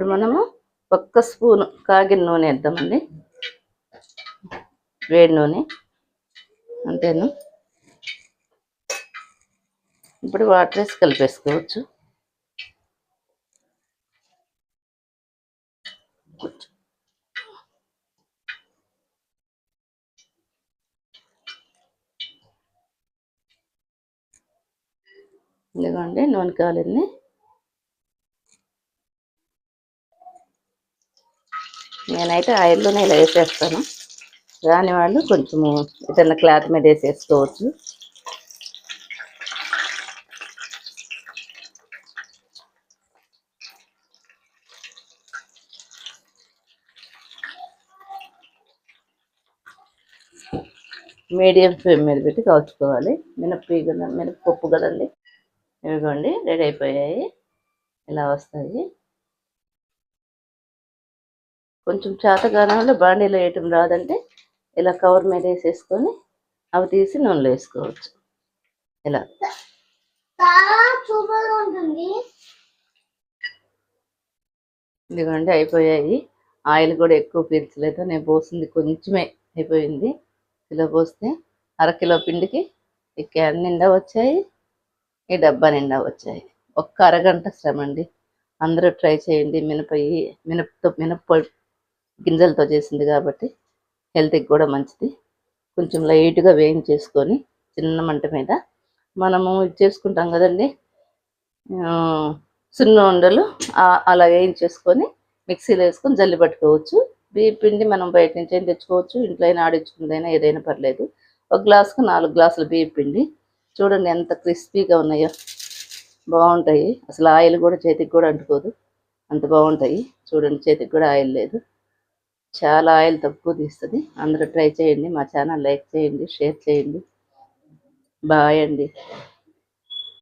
ఇప్పుడు మనము ఒక్క స్పూను కాగిన నూనె వేద్దామండి. వేడి నూనె అంతేను. ఇప్పుడు వాటర్ వేసి కలిపేసుకోవచ్చు. ఇదిగోండి నూనె కాలింది. నేనైతే ఆయిల్లోనే ఇలా వేసేస్తాను. రాని వాళ్ళు కొంచెము ఏదైనా క్లాత్ మీద వేసేసుకోవచ్చు. మీడియం ఫ్లేమ్ మీద పెట్టి కాల్చుకోవాలి. మినపప్పు కదండి. ఇవిగోండి రెడీ అయిపోయాయి. ఇలా వస్తాయి. కొంచెం చేతగానంలో బాండీలో వేయటం రాదంటే ఇలా కవర్ మీద వేసేసుకొని అవి తీసి నూనెలో వేసుకోవచ్చు. ఇలా ఇదిగోండి అయిపోయాయి. ఆయిల్ కూడా ఎక్కువ పీల్చలేదు. నేను పోసింది కొంచెమే అయిపోయింది. కిలో పోస్తే అరకిలో పిండికి ఈ క్యాన్ నిండా వచ్చాయి, ఈ డబ్బా నిండా వచ్చాయి. ఒక్క అరగంట శ్రమ అండి. అందరూ ట్రై చేయండి. మినప గింజలతో చేసింది కాబట్టి హెల్త్కి కూడా మంచిది. కొంచెం లైట్గా వేయించేసుకొని చిన్న మంట మీద మనము ఇది చేసుకుంటాం కదండి సున్న ఉండలు, అలా వేయించేసుకొని మిక్సీలో వేసుకొని జల్లి పట్టుకోవచ్చు. బియ్య పిండి మనం బయట నుంచి అయినా తెచ్చుకోవచ్చు, ఇంట్లో అయినా ఆడించుకుందైనా ఏదైనా పర్లేదు. ఒక గ్లాసుకు 4 గ్లాసులు బియ్య పిండి. చూడండి ఎంత క్రిస్పీగా ఉన్నాయో, బాగుంటాయి. అసలు ఆయిల్ కూడా చేతికి కూడా అంటుకోదు, అంత బాగుంటాయి. చూడండి చేతికి కూడా ఆయిల్ లేదు, చాలా ఆయిల్ తక్కువ తీస్తుంది. అందరూ ట్రై చేయండి. మా ఛానల్ లైక్ చేయండి, షేర్ చేయండి. బాయ్ అండి.